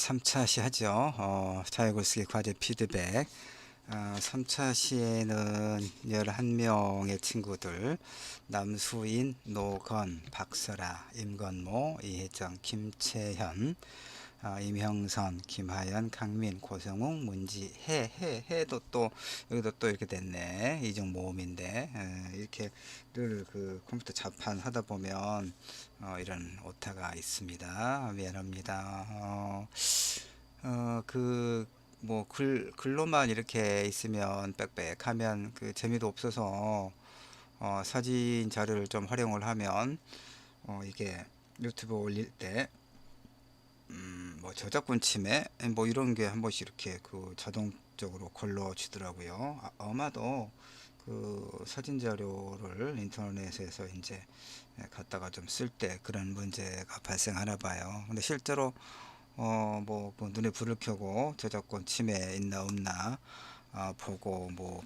3차 시 하죠. 자유글쓰기 과제 피드백. 3차 시에는 11명의 친구들, 남수인, 노건, 박설아, 임건모, 이혜정, 김채현, 임형선, 김하연, 강민, 고성웅, 문지, 해도 또 여기도 또 이렇게 됐네. 이중 모음인데 이렇게 늘 그 컴퓨터 자판 하다 보면 이런 오타가 있습니다. 미안합니다. 그 뭐 글로만 이렇게 있으면 빽빽하면 그 재미도 없어서 사진 자료를 좀 활용을 하면 이게 유튜브 올릴 때 뭐 저작권 침해 뭐 이런 게 한 번씩 이렇게 그 자동적으로 걸러지더라고요. 아마도 그 사진 자료를 인터넷에서 이제 갖다가 좀 쓸 때 그런 문제가 발생하나 봐요. 근데 실제로 뭐그 눈에 불을 켜고 저작권 침해 있나 없나 보고 뭐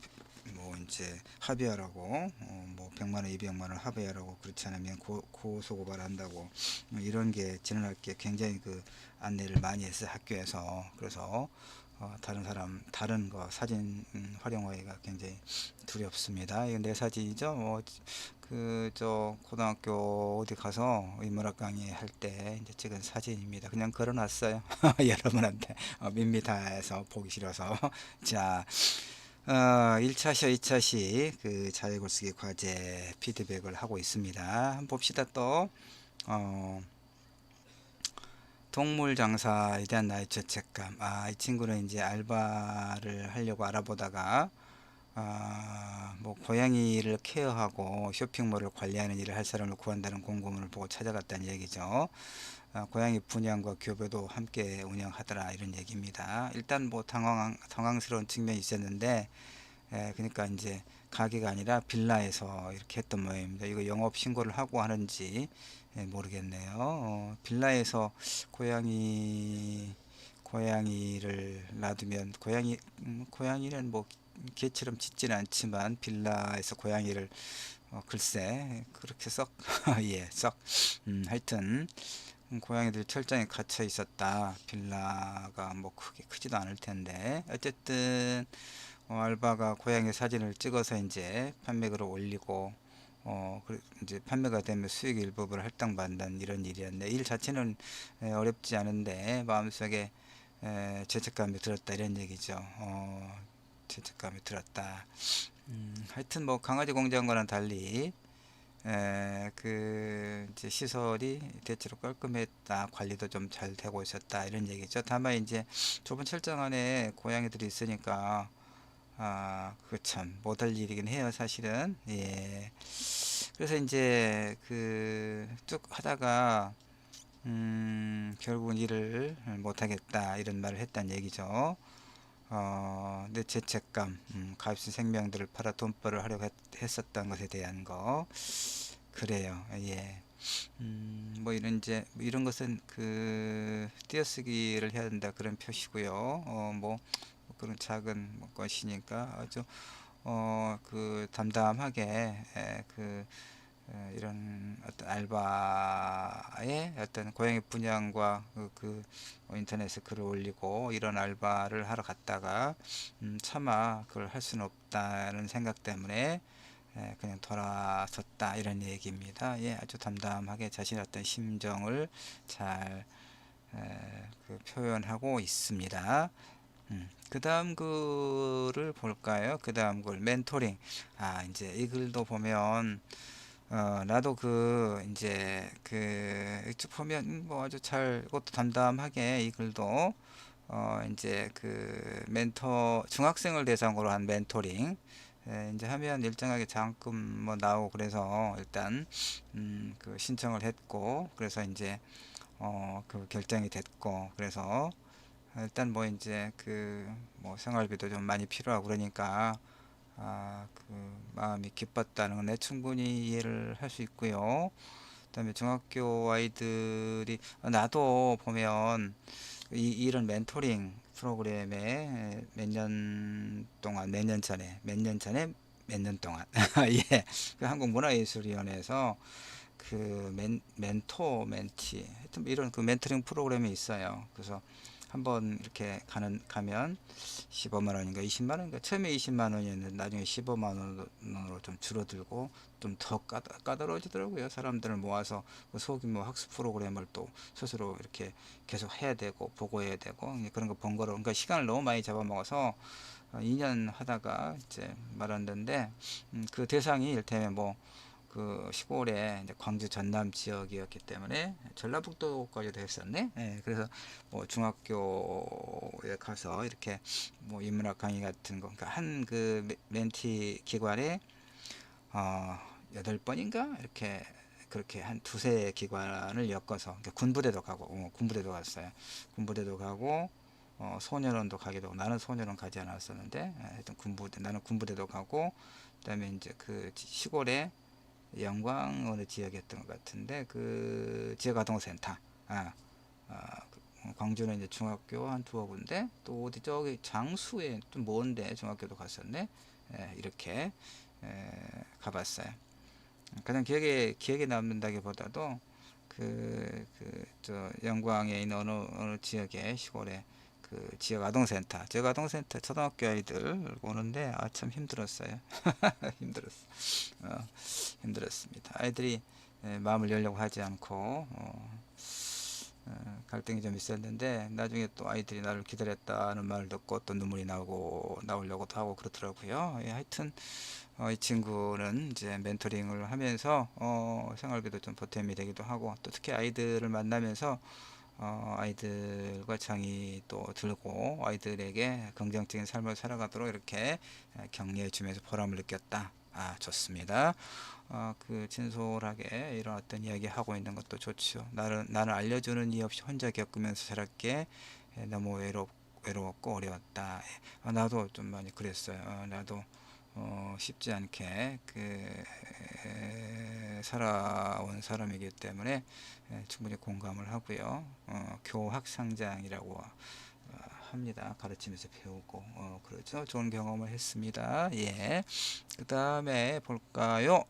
이제 합의하라고 뭐 100만원 200만원 합의하라고, 그렇지 않으면 고소고발한다고 이런 게 진행할 게 굉장히 그 안내를 많이 했어요, 학교에서. 그래서 다른 거 사진 활용하기가 굉장히 두렵습니다. 이건 내 사진이죠. 저 고등학교 어디 가서 인문학 강의 할 때 이제 찍은 사진입니다. 그냥 걸어놨어요. 여러분한테 밋밋해서 보기 싫어서. 자, 1차시, 2차시 그 자유글쓰기 과제 피드백을 하고 있습니다. 한번 봅시다. 또 동물 장사에 대한 나의 죄책감. 이 친구는 이제 알바를 하려고 알아보다가 뭐 고양이를 케어하고 쇼핑몰을 관리하는 일을 할 사람을 구한다는 공고문을 보고 찾아갔다는 얘기죠. 고양이 분양과 교배도 함께 운영하더라, 이런 얘기입니다. 일단 뭐 당황스러운 측면이 있었는데, 그러니까 이제 가게가 아니라 빌라에서 이렇게 했던 모양입니다. 이거 영업 신고를 하고 하는지 모르겠네요. 빌라에서 고양이를 놔두면 고양이는 뭐 개처럼 짖지는 않지만 빌라에서 고양이를 글쎄 그렇게 썩 예, 썩 하여튼 고양이들 철장에 갇혀 있었다. 빌라가 뭐 크게 크지도 않을 텐데 어쨌든 알바가 고양이 사진을 찍어서 이제 판매글을 올리고 이제 판매가 되면 수익 일부분을 할당받는 이런 일이었네. 일 자체는 어렵지 않은데 마음속에 죄책감이 들었다, 이런 얘기죠. 죄책감이 들었다. 하여튼 뭐 강아지 공장과는 달리 그 이제 시설이 대체로 깔끔했다, 관리도 좀 잘 되고 있었다, 이런 얘기죠. 다만 이제 좁은 철장 안에 고양이들이 있으니까 그거 참 못할 일이긴 해요, 사실은. 예. 그래서 이제 그 쭉 하다가 결국은 일을 못하겠다, 이런 말을 했단 얘기죠. 내 죄책감, 값진 생명들을 팔아 돈벌이를 하려고 했었던 것에 대한 거. 그래요. 예. 뭐 이런 것은 그 띄어쓰기를 해야 된다, 그런 표시고요. 뭐 그런 작은 것이니까 아주 그 담담하게 이런 어떤 알바의 어떤 고양이 분양과 인터넷에 글을 올리고 이런 알바를 하러 갔다가 차마 그걸 할 수는 없다는 생각 때문에 그냥 돌아섰다, 이런 얘기입니다. 예, 아주 담담하게 자신의 어떤 심정을 잘 그 표현하고 있습니다. 그 다음 글을 볼까요? 그 다음 글 멘토링. 이제 이 글도 보면 나도 이제 쭉 보면 뭐 아주 잘, 이것도 담담하게 이 글도 이제 그 중학생을 대상으로 한 멘토링 이제 하면 일정하게 장학금 뭐 나오고, 그래서 일단 그 신청을 했고, 그래서 이제 그 결정이 됐고, 그래서 일단 뭐 이제 그 뭐 생활비도 좀 많이 필요하고 그러니까 그 마음이 기뻤다는 건 충분히 이해를 할 수 있고요. 그다음에 중학교 아이들이 나도 보면 이런 멘토링 프로그램에 몇 년 전에 몇 년 동안 예, 그 한국문화예술위원회에서 그 멘티 하여튼 뭐 이런 그 멘토링 프로그램이 있어요. 그래서 한번 이렇게 가면 15만 원인가 20만 원인가, 처음에 20만 원이었는데 나중에 15만 원으로 좀 줄어들고 좀 더 까다로워지더라고요. 사람들을 모아서 그 소규모 학습 프로그램을 또 스스로 이렇게 계속 해야 되고 보고해야 되고 그런 거 번거로워. 그러니까 시간을 너무 많이 잡아먹어서 2년 하다가 이제 말았는데, 그 대상이 이를테면 뭐 그 시골에 이제 광주 전남 지역이었기 때문에 전라북도까지도 했었네. 예, 그래서 뭐 중학교에 가서 이렇게 뭐 인문학 강의 같은 거, 그러니까 한 그 멘티 기관에 어 8번인가 이렇게, 그렇게 한 두세 기관을 엮어서, 그러니까 군부대도 가고, 군부대도 갔어요. 군부대도 가고 소년원도 가기도 하고. 나는 소년원 가지 않았었는데 하여튼 군부대, 나는 군부대도 가고, 그다음에 이제 그 시골에 영광 어느 지역이었던 것 같은데 그 지역아동센터, 아, 광주는 이제 중학교 한 두어 군데, 또 어디 저기 장수에 좀 먼데 중학교도 갔었네. 이렇게 가봤어요. 가장 기억에 남는다기보다도 저 영광에 있는 어느 지역의 시골에 그 지역 아동센터 초등학교 아이들 오는데 참 힘들었어요. 힘들었어. 어, 힘들었습니다. 아이들이 마음을 열려고 하지 않고 갈등이 좀 있었는데, 나중에 또 아이들이 나를 기다렸다는 말을 듣고 또 눈물이 나오려고도 하고 그렇더라고요. 예, 하여튼 이 친구는 이제 멘토링을 하면서 생활비도 좀 보탬이 되기도 하고, 또 특히 아이들을 만나면서 아이들과 정이 또 들고 아이들에게 긍정적인 삶을 살아가도록 이렇게 격려해 주면서 보람을 느꼈다. 좋습니다. 그 진솔하게 이런 어떤 이야기 하고 있는 것도 좋죠. 나는 알려주는 이 없이 혼자 겪으면서 자랄게 너무 외로웠고 어려웠다. 나도 좀 많이 그랬어요. 나도 쉽지 않게 살아온 사람이기 때문에 충분히 공감을 하고요. 교학상장이라고 합니다. 가르치면서 배우고 그렇죠. 좋은 경험을 했습니다. 예. 그 다음에 볼까요?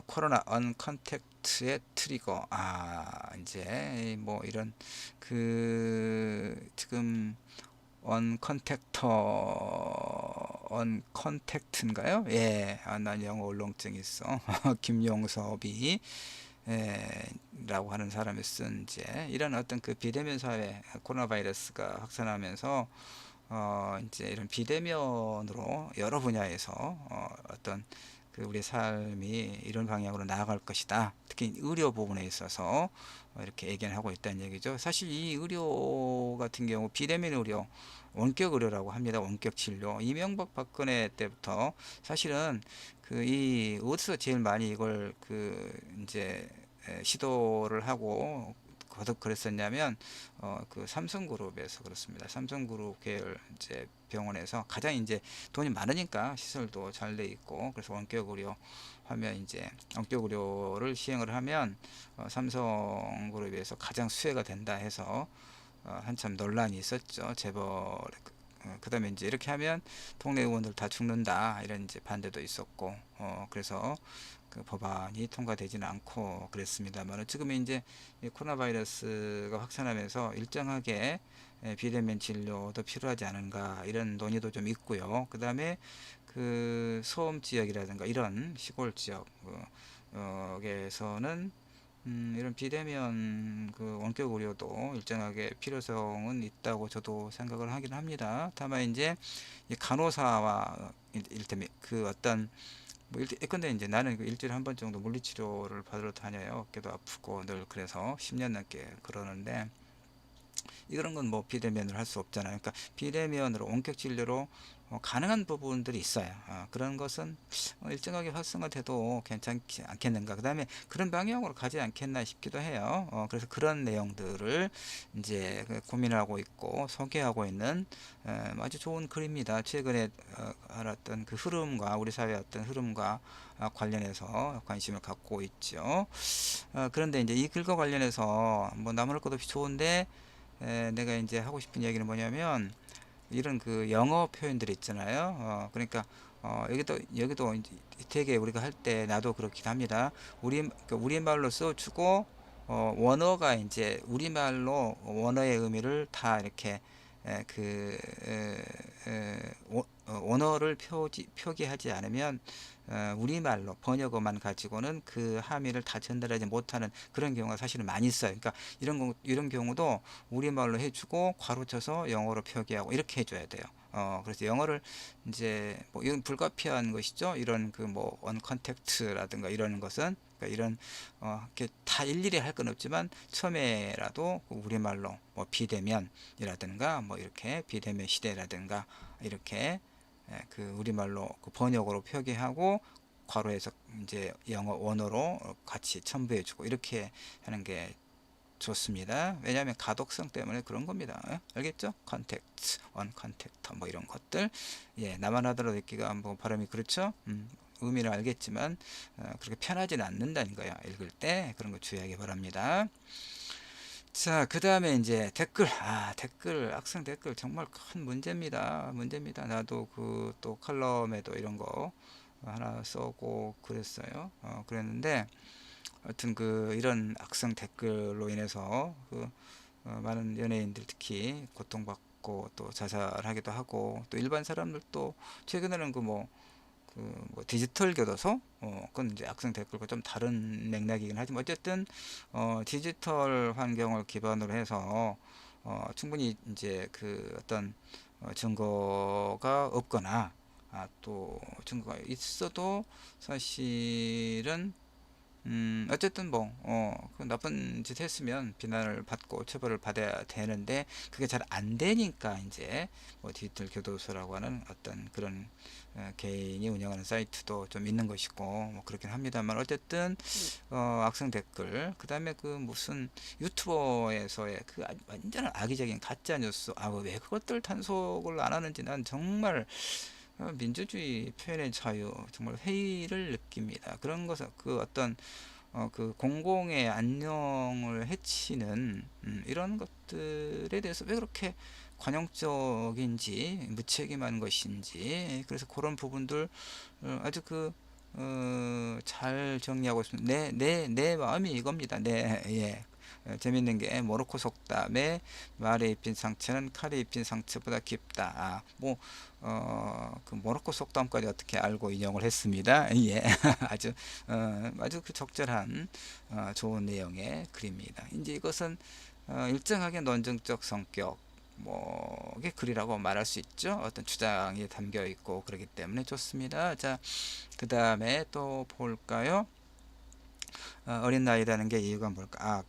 코로나 언컨택트의 트리거. 이제 뭐 이런 지금 언컨택트인가요? 예, 난 영어 울렁증 있어. 김용섭이 라고 하는 사람이 쓴 이제 이런 어떤 그 비대면 사회, 코로나 바이러스가 확산하면서 이제 이런 비대면으로 여러 분야에서 어떤 그 우리 삶이 이런 방향으로 나아갈 것이다. 특히 의료 부분에 있어서 이렇게 얘기하고 있다는 얘기죠. 사실 이 의료 같은 경우 비대면 의료, 원격 의료라고 합니다. 원격 진료. 이명박 박근혜 때부터 사실은 이 어디서 제일 많이 이걸 이제 시도를 하고 거듭 그랬었냐면 삼성그룹에서 그렇습니다. 삼성그룹 계열 이제 병원에서 가장 이제 돈이 많으니까 시설도 잘 돼 있고, 그래서 원격 의료 하면 이제 원격 의료를 시행을 하면 삼성그룹에서 가장 수혜가 된다 해서 한참 논란이 있었죠. 재벌. 그다음에 이제 이렇게 하면 동네 의원들 다 죽는다 이런 이제 반대도 있었고, 그래서 그 법안이 통과되지는 않고 그랬습니다만, 지금 이제 이 코로나 바이러스가 확산하면서 일정하게 비대면 진료도 필요하지 않은가 이런 논의도 좀 있고요. 그 다음에 그 소음 지역이라든가 이런 시골 지역에서는 이런 비대면 원격 의료도 일정하게 필요성은 있다고 저도 생각을 하긴 합니다. 다만 이제 이 간호사와 일테면 어떤 예컨대 이제 나는 일주일에 한 번 정도 물리치료를 받으러 다녀요. 어깨도 아프고 늘 그래서 10년 넘게 그러는데, 이런 건 뭐 비대면으로 할 수 없잖아요. 그러니까 비대면으로 원격 진료로 가능한 부분들이 있어요. 그런 것은 일정하게 활성화돼도 괜찮지 않겠는가. 그 다음에 그런 방향으로 가지 않겠나 싶기도 해요. 그래서 그런 내용들을 이제 고민하고 있고 소개하고 있는 아주 좋은 글입니다. 최근에 알았던 그 흐름과 우리 사회의 어떤 흐름과 관련해서 관심을 갖고 있죠. 그런데 이제 이 글과 관련해서 뭐 나무랄 것 없이 좋은데, 내가 이제 하고 싶은 얘기는 뭐냐면, 이런 영어 표현들 있잖아요. 그러니까 여기도 이제 되게 우리가 할 때 나도 그렇긴 합니다. 우리말로 써주고 원어가 이제 우리말로 원어의 의미를 다 이렇게 원어를 표기하지 않으면 우리말로 번역어만 가지고는 그 함의를 다 전달하지 못하는 그런 경우가 사실은 많이 있어요. 그러니까 이런 경우도 우리말로 해주고 괄호쳐서 영어로 표기하고 이렇게 해줘야 돼요. 그래서 영어를 이제 뭐 이건 불가피한 것이죠. 이런 그 뭐 언컨택트라든가 이런 것은 그러니까 이런 이렇게 다 일일이 할 건 없지만 처음에라도 우리말로 뭐 비대면이라든가 뭐 이렇게 비대면 시대라든가 이렇게 그 우리말로 그 번역으로 표기하고 괄호에서 이제 영어 원어로 같이 첨부해주고 이렇게 하는 게 좋습니다. 왜냐하면 가독성 때문에 그런 겁니다. 알겠죠? 컨택트, 언 컨택터 뭐 이런 것들 나만 하더라도 읽기가 뭐 발음이 그렇죠? 의미를 알겠지만 그렇게 편하지는 않는다는 거야. 읽을 때 그런 거 주의하기 바랍니다. 자, 그 다음에 이제 댓글. 댓글, 악성 댓글 정말 큰 문제입니다. 나도 그 또 칼럼에도 이런 거 하나 써고 그랬어요. 그랬는데, 하여튼 그 이런 악성 댓글로 인해서 많은 연예인들 특히 고통받고 또 자살하기도 하고 또 일반 사람들도 최근에는 뭐 디지털 교도소 그건 이제 악성 댓글과 좀 다른 맥락이긴 하지만 어쨌든 디지털 환경을 기반으로 해서 충분히 이제 그 어떤 증거가 없거나 또 증거가 있어도 사실은 어쨌든 그 나쁜 짓 했으면 비난을 받고 처벌을 받아야 되는데 그게 잘 안 되니까 이제 뭐 디지털 교도소라고 하는 어떤 그런 개인이 운영하는 사이트도 좀 있는 것이고 뭐 그렇긴 합니다만 어쨌든 악성 댓글 그 다음에 그 무슨 유튜버에서의 그 완전 악의적인 가짜 뉴스 왜 그것들 단속을 안 하는지 난 정말 민주주의 표현의 자유 정말 회의를 느낍니다. 그런 것은 그 어떤 그 공공의 안녕을 해치는 이런 것들에 대해서 왜 그렇게 관용적인지 무책임한 것인지 그래서 그런 부분들 아주 잘 정리하고 있습니다. 내 마음이 이겁니다. 재밌는 게 모로코 속담에 말에 입힌 상처는 칼에 입힌 상처보다 깊다. 그 모로코 속담까지 어떻게 알고 인용을 했습니다. 아주 아주 그 적절한 좋은 내용의 글입니다. 이제 이것은 일정하게 논증적 성격 뭐게 글이라고 말할 수 있죠. 어떤 주장이 담겨 있고 그렇기 때문에 좋습니다. 자, 그 다음에 또 볼까요? 어린 나이라는 게 이유가 뭘까?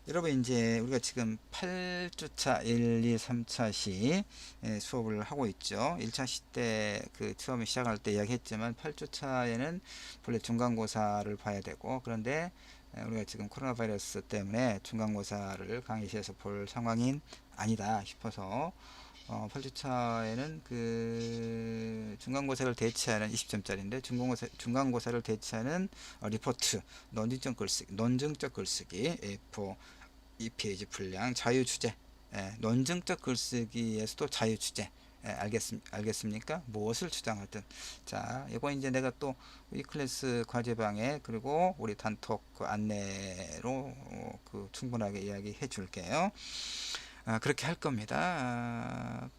여러분 이제 우리가 지금 8주차 1, 2, 3차 시 수업을 하고 있죠. 1차 시 때 그 처음에 시작할 때 이야기했지만 8주차에는 본래 중간고사를 봐야 되고 그런데 우리가 지금 코로나 바이러스 때문에 중간고사를 강의실에서 볼 상황인 아니다 싶어서 8주차에는 그 중간고사를 대체하는 20점짜리인데 중간고사를 대체하는 리포트, 논증적 글쓰기 A4 2페이지 분량, 자유주제, 논증적 글쓰기에서도 자유주제, 알겠습니까? 무엇을 주장하든. 자, 이거 이제 내가 또 이 클래스 과제방에 그리고 우리 단톡 그 안내로 그 충분하게 이야기해 줄게요. 그렇게 할 겁니다.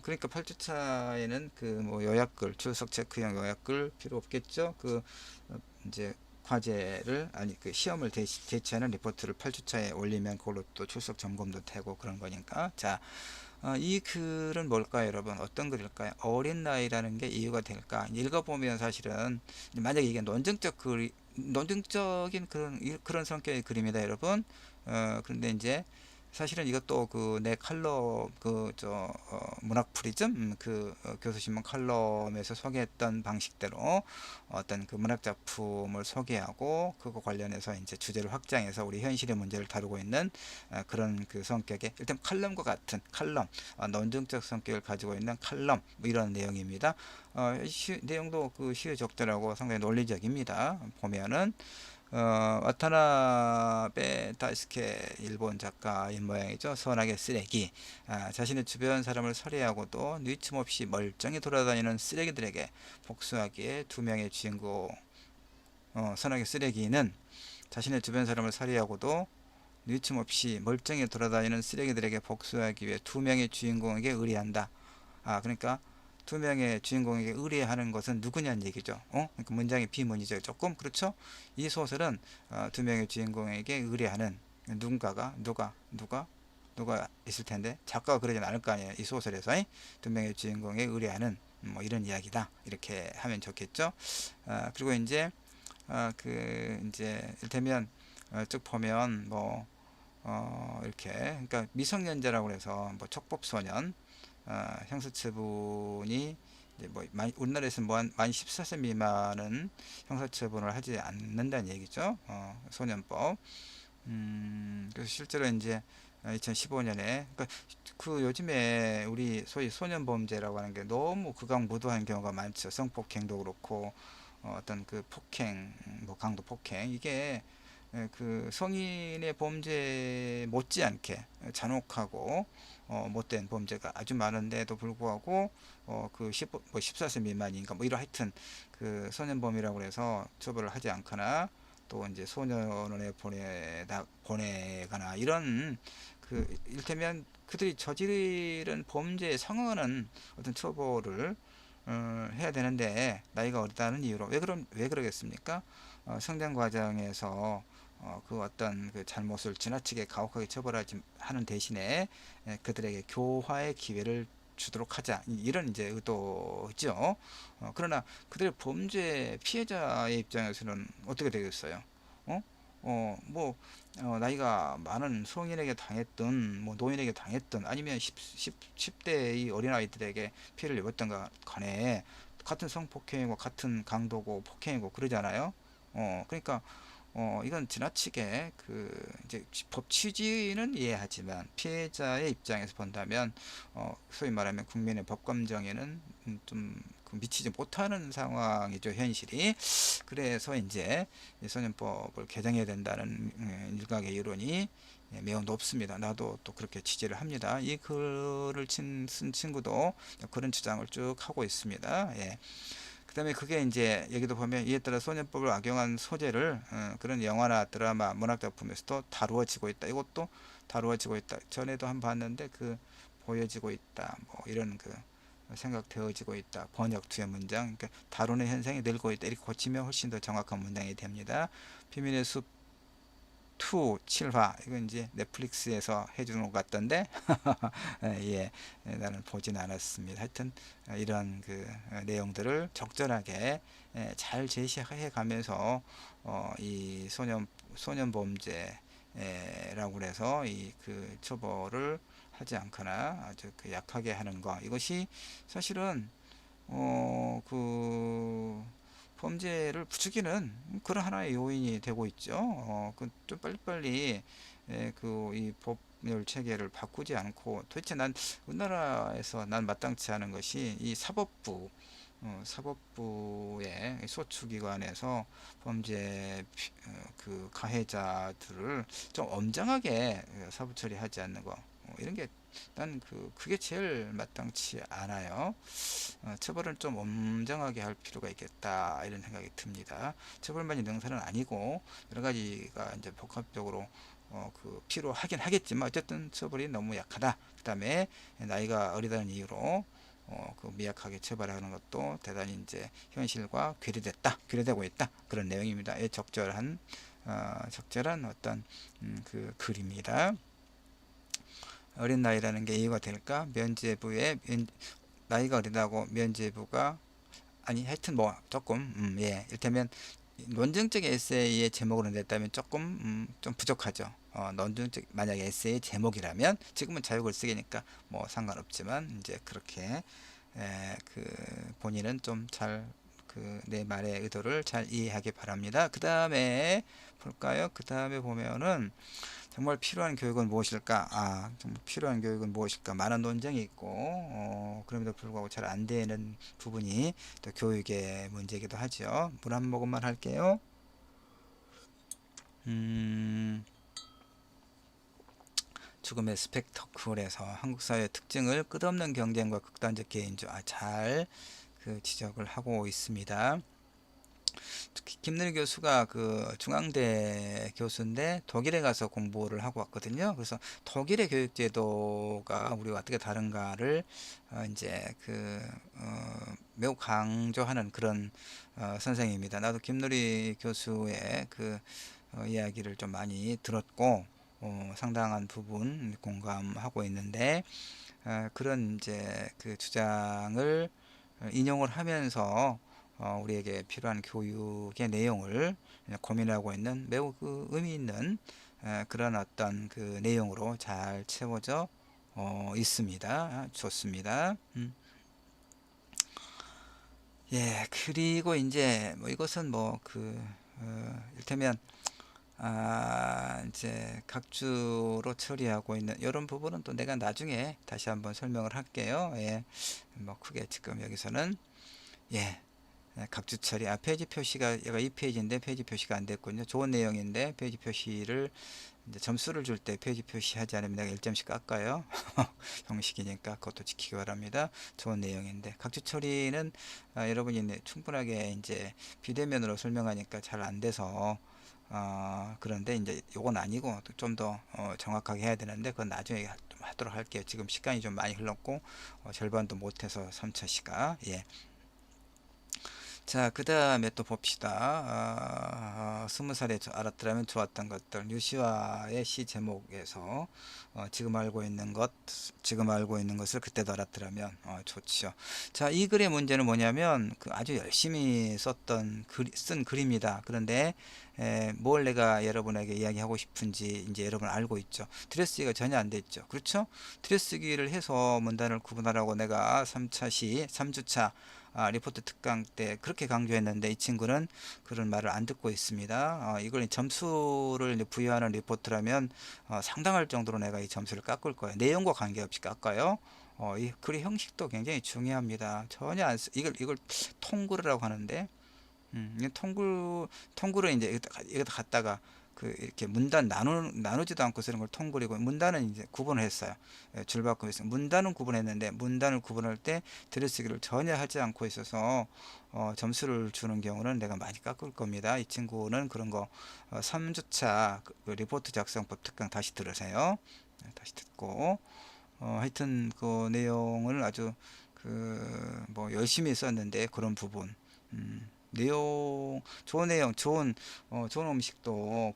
그러니까 8주차에는 그 뭐 요약글, 출석 체크형 요약글 필요 없겠죠? 이제 과제를 그 시험을 대체하는 리포트를 8주차에 올리면 그걸로 또 출석 점검도 되고 그런 거니까. 자, 이 글은 뭘까요, 여러분? 어떤 글일까요? 어린 나이라는 게 이유가 될까? 읽어보면 사실은 만약에 이게 논증적인 그런 성격의 글입니다, 여러분. 그런데 이제 사실은 이것도 그 내 칼럼 문학 프리즘 교수신문 칼럼에서 소개했던 방식대로 어떤 그 문학 작품을 소개하고 그거 관련해서 이제 주제를 확장해서 우리 현실의 문제를 다루고 있는 그런 그 성격의 일단 칼럼과 같은 칼럼 논증적 성격을 가지고 있는 칼럼 뭐 이런 내용입니다. 내용도 그 시의 적절하고 상당히 논리적입니다. 보면은 와타나베 다이스케 일본 작가인 모양이죠. 선악의 쓰레기. 자신의 주변 사람을 살해하고도 뉘침없이 멀쩡히 돌아다니는 쓰레기들에게 복수하기에 두 명의 주인공 선악의 쓰레기는 자신의 주변 사람을 살해하고도 뉘침 없이 멀쩡히 돌아다니는 쓰레기들에게 복수하기 위해 두 명의 주인공에게 의뢰한다. 그러니까 두 명의 주인공에게 의뢰하는 것은 누구냐는 얘기죠. 그러니까 문장의 비문이죠. 조금 그렇죠. 이 소설은 두 명의 주인공에게 의뢰하는 누군가가 누가 있을 텐데 작가가 그러진 않을 거 아니에요. 이 소설에서 두 명의 주인공에 의뢰하는 뭐 이런 이야기다. 이렇게 하면 좋겠죠. 그리고 이제 이제 이를테면 쭉 보면 뭐 이렇게 그러니까 미성년자라고 해서 뭐 촉법소년 형사처분이 이제 뭐 우리나라에서는 만 14세 미만은 형사처분을 하지 않는다는 얘기죠. 소년법. 그래서 실제로 이제 2015년에 그러니까 그 요즘에 우리 소위 소년범죄라고 하는 게 너무 극악무도한 경우가 많죠. 성폭행도 그렇고 어떤 그 폭행, 뭐 강도 폭행 이게 그 성인의 범죄 못지않게 잔혹하고 못된 범죄가 아주 많은데도 불구하고 그 14세 미만인가 뭐 이런 하여튼 그 소년범이라고 해서 처벌을 하지 않거나 또 이제 소년원에 보내거나 이런 그 일테면 그들이 저지른 범죄에 상응하는 어떤 처벌을 해야 되는데 나이가 어리다는 이유로 왜 그러겠습니까? 성장 과정에서 그 어떤 그 잘못을 지나치게 가혹하게 처벌하지 하는 대신에 그들에게 교화의 기회를 주도록 하자 이런 이제 의도죠. 그러나 그들의 범죄 피해자의 입장에서는 어떻게 되겠어요? 어? 뭐 나이가 많은 성인에게 당했든 뭐 노인에게 당했든 아니면 10대의 어린아이들에게 피해를 입었던 간에 같은 성폭행이고 같은 강도고 폭행이고 그러잖아요. 그러니까 이건 지나치게 그 이제 법 취지는 이해하지만 피해자의 입장에서 본다면 소위 말하면 국민의 법 감정에는 좀그 미치지 못하는 상황이죠, 현실이. 그래서 이제 소년법을 개정해야 된다는 일각의 여론이 매우 높습니다. 나도 또 그렇게 취재를 합니다. 이 글을 쓴 친구도 그런 주장을 쭉 하고 있습니다. 예. 그 다음에 그게 이제 여기도 보면 이에 따라 소년법을 악용한 소재를 그런 영화나 드라마, 문학작품에서도 다루어지고 있다. 이것도 다루어지고 있다. 전에도 한번 봤는데 그 보여지고 있다. 뭐 이런 그 생각되어지고 있다. 번역 뒤에 문장. 그러니까 다루는 현상이 늘고 있다. 이렇게 고치면 훨씬 더 정확한 문장이 됩니다. 비밀의 숲 2 7화 이건 이제 넷플릭스에서 해주는 것 같던데 예, 나는 보진 않았습니다. 하여튼 이런 그 내용들을 적절하게 잘 제시해 가면서 이 소년 범죄라고 그래서 이 그 처벌을 하지 않거나 아주 그 약하게 하는 거 이것이 사실은 그 범죄를 부추기는 그런 하나의 요인이 되고 있죠. 그좀 빨리빨리 그이 법률 체계를 바꾸지 않고 도대체 난 우리나라에서 난 마땅치 않은 것이 이 사법부의 소추기관에서 범죄 그 가해자들을 좀 엄정하게 사부 처리하지 않는 거 이런 게 난 그게 제일 마땅치 않아요. 처벌은 좀 엄정하게 할 필요가 있겠다 이런 생각이 듭니다. 처벌만이 능사는 아니고 여러 가지가 이제 복합적으로 필요하긴 하겠지만 어쨌든 처벌이 너무 약하다. 그다음에 나이가 어리다는 이유로 그 미약하게 처벌하는 것도 대단히 이제 현실과 괴리되고 있다 그런 내용입니다. 적절한 어떤 그 글입니다. 어린 나이라는 게 이유가 될까? 나이가 어리다고 면죄부가 아니 하여튼 뭐 조금 예 이를테면 논증적 에세이의 제목으로 냈다면 조금 좀 부족하죠. 논증적 만약에 에세이 제목이라면 지금은 자유글 쓰기니까 뭐 상관없지만 이제 그렇게 그 본인은 좀 잘 그 내 말의 의도를 잘 이해하기 바랍니다. 그 다음에 볼까요? 그 다음에 보면은 정말 필요한 교육은 무엇일까? 정말 필요한 교육은 무엇일까? 많은 논쟁이 있고, 그럼에도 불구하고 잘 안 되는 부분이 또 교육의 문제이기도 하죠. 물 한 모금만 할게요. 죽음의 스펙터클에서 한국 사회의 특징을 끝없는 경쟁과 극단적 개인주의 잘 그 지적을 하고 있습니다. 김는희 교수가 그 중앙대 교수인데 독일에 가서 공부를 하고 왔거든요. 그래서 독일의 교육제도가 우리와 어떻게 다른가를 이제 매우 강조하는 그런 선생입니다. 나도 김누리 교수의 이야기를 좀 많이 들었고 상당한 부분 공감하고 있는데 그런 이제 그 주장을 인용을 하면서 우리에게 필요한 교육의 내용을 고민하고 있는 매우 의미 있는 그런 어떤 그 내용으로 잘 채워져 있습니다. 좋습니다. 예, 그리고 이제 뭐 이것은 이를테면 이제 각주로 처리하고 있는 이런 부분은 또 내가 나중에 다시 한번 설명을 할게요. 예, 뭐 크게 지금 여기서는 예, 각주 처리. 페이지 표시가 얘가 이 페이지인데 페이지 표시가 안 됐군요. 좋은 내용인데 페이지 표시를 이제 점수를 줄 때 페이지 표시하지 않으면 내가 1점씩 깎아요. 형식이니까 그것도 지키기 바랍니다. 좋은 내용인데 각주 처리는 여러분이 충분하게 이제 비대면으로 설명하니까 잘 안 돼서 그런데 이제 요건 아니고 좀 더 정확하게 해야 되는데 그건 나중에 좀 하도록 할게요. 지금 시간이 좀 많이 흘렀고 절반도 못해서 3차 시가 예. 자, 그 다음에 또 봅시다. 20살에 알았더라면 좋았던 것들. 유시와의 시 제목에서 지금 알고 있는 것을 그때도 알았더라면 좋죠. 자, 이 글의 문제는 뭐냐면 아주 열심히 쓴 글입니다. 그런데 뭘 내가 여러분에게 이야기하고 싶은지 이제 여러분 알고 있죠. 들여쓰기가 전혀 안 됐죠. 그렇죠? 들여쓰기를 해서 문단을 구분하라고 내가 3주차 리포트 특강 때 그렇게 강조했는데 이 친구는 그런 말을 안 듣고 있습니다. 이걸 점수를 이제 부여하는 리포트라면 상당할 정도로 내가 이 점수를 깎을 거예요. 내용과 관계없이 깎아요. 이 글의 형식도 굉장히 중요합니다. 전혀 이걸 통글이라고 하는데 이 통글은 이제 여기다 갖다가 이렇게 문단 나누지도 않고 쓰는 걸 통글이고 문단은 이제 구분을 했어요. 줄바꿈 했어요. 문단은 구분했는데 문단을 구분할 때 들여쓰기를 전혀 하지 않고 있어서 점수를 주는 경우는 내가 많이 깎을 겁니다. 이 친구는 그런 거 3주차 리포트 작성법 특강 다시 들으세요. 다시 듣고 하여튼 그 내용을 아주 뭐 열심히 썼는데 그런 부분 좋은 내용, 좋은 음식도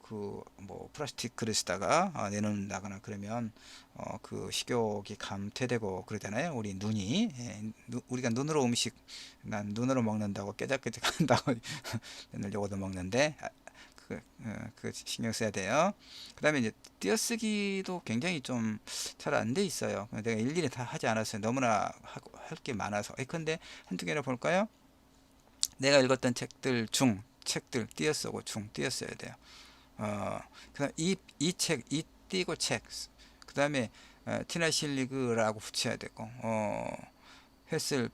뭐 플라스틱 그릇에다가 내놓는다거나 그러면 식욕이 감퇴되고 그러잖아요. 우리 눈이 우리가 눈으로 난 눈으로 먹는다고 깨작깨작 한다고 맨날 요거도 먹는데 신경 써야 돼요. 그 다음에 이제 띄어쓰기도 굉장히 좀 잘 안 돼 있어요. 내가 일일이 다 하지 않았어요. 너무나 할 게 많아서. 근데 한두 개나 볼까요? 내가 읽었던 책들 띄어쓰고 중 띄어써야 돼요. 그다음 이 띄고 책. 그다음에 티나 실리그라고 붙여야 되고 했을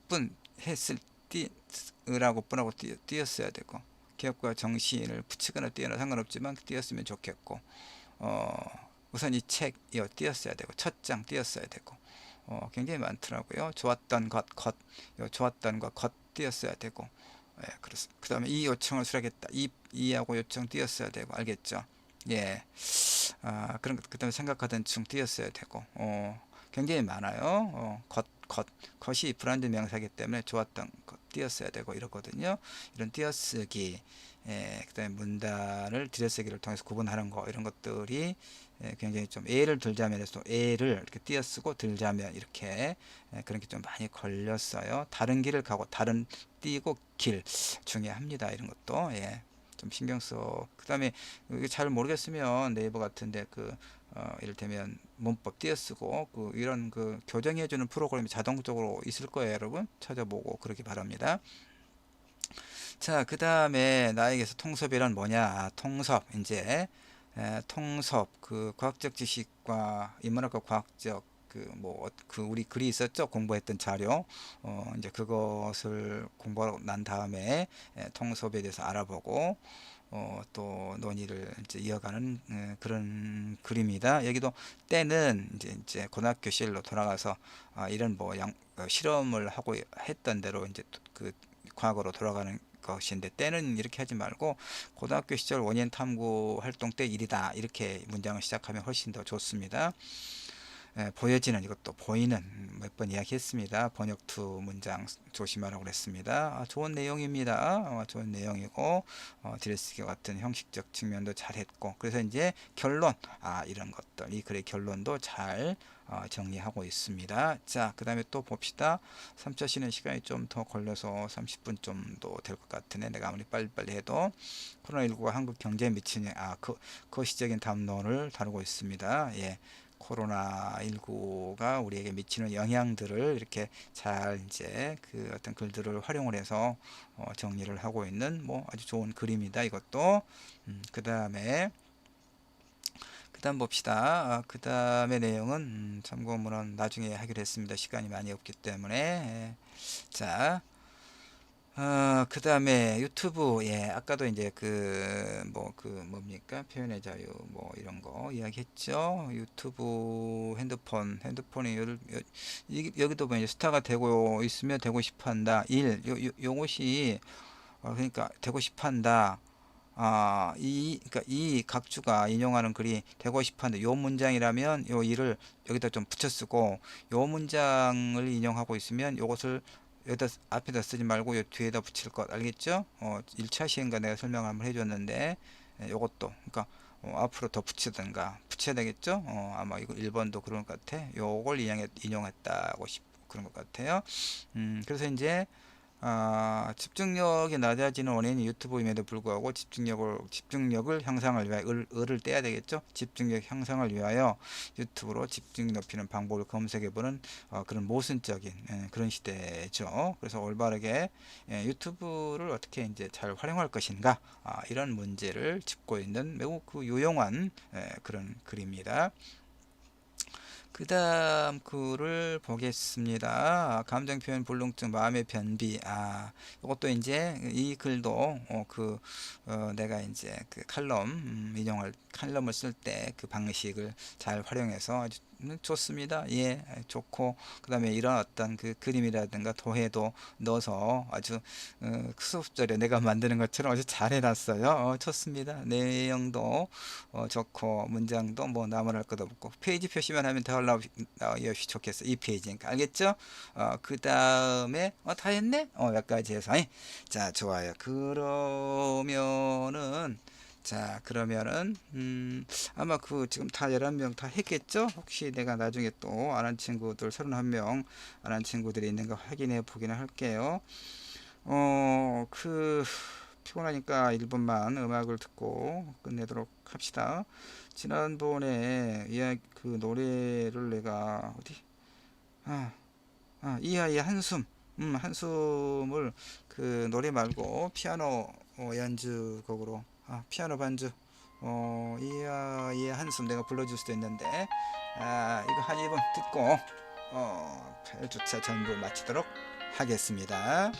띠라고 뿐하고 띄었어야 되고 기업과 정신을 붙이거나 띄어나 상관없지만 띄었으면 좋겠고 우선 이 책 이거 띄었어야 되고 첫 장 띄었어야 되고 굉장히 많더라고요. 좋았던 좋았던 것 띄었어야 되고 그렇습니다. 그 다음에 이 요청을 수락했다. 이하고 요청 띄었어야 되고, 알겠죠? 예. 그 다음에 생각하던 중 띄었어야 되고, 굉장히 많아요. 컷이 브랜드 명사이기 때문에 좋았던 것 띄었어야 되고, 이렇거든요. 이런 띄어쓰기, 그 다음에 문단을 들여쓰기를 통해서 구분하는 거, 이런 것들이 굉장히 좀 예를 들자면 해서 예를 이렇게 띄어쓰고 들자면 이렇게 그런 게 좀 많이 걸렸어요. 다른 길을 가고 다른 띄고 길 중요합니다. 이런 것도 좀 신경 써. 그다음에 이게 잘 모르겠으면 네이버 같은데 이를테면 문법 띄어쓰고 이런 교정해주는 프로그램이 자동적으로 있을 거예요. 여러분 찾아보고 그러기 바랍니다. 자, 그 다음에 나에게서 통섭이란 뭐냐? 통섭 이제 통섭 과학적 지식과 인문학과 과학적 우리 글이 있었죠. 공부했던 자료 이제 그것을 공부하고 난 다음에 통섭에 대해서 알아보고 또 논의를 이제 이어가는 그런 글입니다. 여기도 때는 이제 고등학교 시절로 돌아가서 이런 실험을 하고 했던 대로 이제 과거로 돌아가는 것인데, 때는 이렇게 하지 말고 고등학교 시절 원예인 탐구 활동 때 일이다, 이렇게 문장을 시작하면 훨씬 더 좋습니다. 보여지는, 이것도 보이는, 몇 번 이야기했습니다. 번역 투 문장 조심하라고 그랬습니다. 좋은 내용입니다. 좋은 내용이고, 딜스키 같은 형식적 측면도 잘했고, 그래서 이제 결론, 이런 것들, 이 글의 결론도 잘 정리하고 있습니다. 자, 그 다음에 또 봅시다. 3차 쉬는 시간이 좀 더 걸려서 30분 정도 될 것 같으네. 내가 아무리 빨리빨리 해도. 코로나19가 한국 경제에 미치는 거시적인 담론을 다루고 있습니다. 예. 코로나19가 우리에게 미치는 영향들을 이렇게 잘 이제 그 어떤 글들을 활용을 해서 정리를 하고 있는 뭐 아주 좋은 글입니다. 이것도. 그다음 봅시다. 그 다음에 내용은 참고문은 나중에 하기로 했습니다. 시간이 많이 없기 때문에. 자, 그 다음에 유튜브, 아까도 이제 뭡니까? 표현의 자유, 뭐, 이런 거 이야기했죠. 유튜브, 핸드폰이 여기도 보면 스타가 되고 있으면 되고 싶어 한다. 요것이, 그러니까, 되고 싶어 한다. 그러니까 이 각주가 인용하는 글이 되고 싶어 한다. 요 문장이라면 요 일을 여기다 좀 붙여 쓰고, 요 문장을 인용하고 있으면 요것을 여기다 앞에다 쓰지 말고 요 뒤에다 붙일 것, 알겠죠? 1차 시행과 내가 설명 한번 해줬는데, 요것도 그러니까 앞으로 더 붙여야 되겠죠? 아마 이거 1번도 그런 것 같아. 요걸 인용했다고 그런 것 같아요. 그래서 이제 집중력이 낮아지는 원인이 유튜브임에도 불구하고 집중력을 향상을 위하여 을을 떼야 되겠죠. 집중력 향상을 위하여 유튜브로 집중 높이는 방법을 검색해보는 그런 모순적인 그런 시대죠. 그래서 올바르게 유튜브를 어떻게 이제 잘 활용할 것인가, 이런 문제를 짚고 있는 매우 그 유용한 그런 글입니다. 그 다음 글을 보겠습니다. 감정표현 불능증, 마음의 변비. 이것도 이제 이 글도 내가 이제 그 인용할 칼럼을 쓸 때 그 방식을 잘 활용해서 아주 좋습니다. 예, 좋고, 그 다음에 이런 어떤 그 그림이라든가 도해도 넣어서 아주 수업절에 내가 만드는 것처럼 아주 잘 해놨어요. 좋습니다. 내용도 좋고, 문장도 뭐 나무랄 것도 없고, 페이지 표시만 하면 더 올라오시 좋겠어. 이 페이지니까. 알겠죠? 그 다음에 다 했네? 몇 가지 해서. 자, 좋아요. 그러면은 아마 지금 다 11명 다 했겠죠? 혹시 내가 나중에 또 안 한 친구들 31명 안 한 친구들이 있는가 확인해 보기는 할게요. 피곤하니까 1분만 음악을 듣고 끝내도록 합시다. 지난번에 그 노래를 내가 이 아이의 한숨, 한숨을 그 노래 말고 피아노 연주곡으로, 피아노 반주, 이 아이의 한숨 내가 불러줄 수도 있는데, 이거 한 2분 듣고 8주차 전부 마치도록 하겠습니다.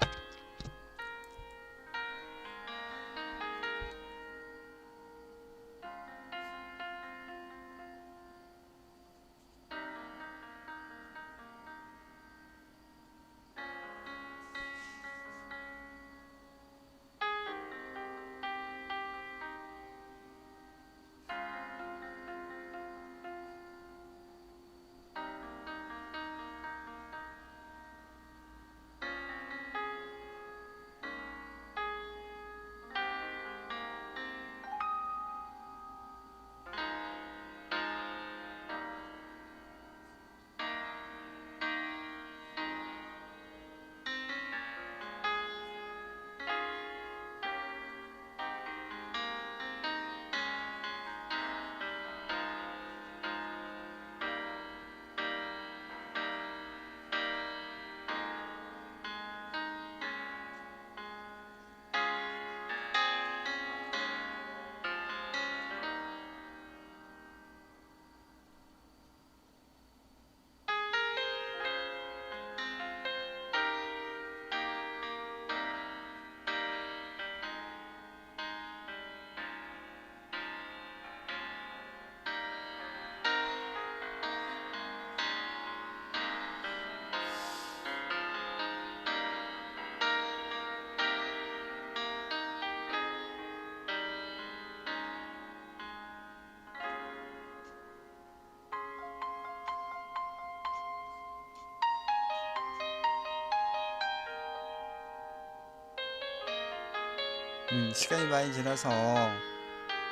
시간이 많이 지나서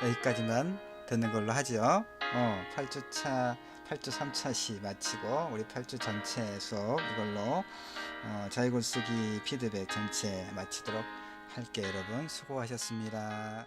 여기까지만 듣는 걸로 하죠. 8주 3차 시 마치고 우리 8주 전체 수업 이걸로 자유글쓰기 피드백 전체 마치도록 할게요. 여러분 수고하셨습니다.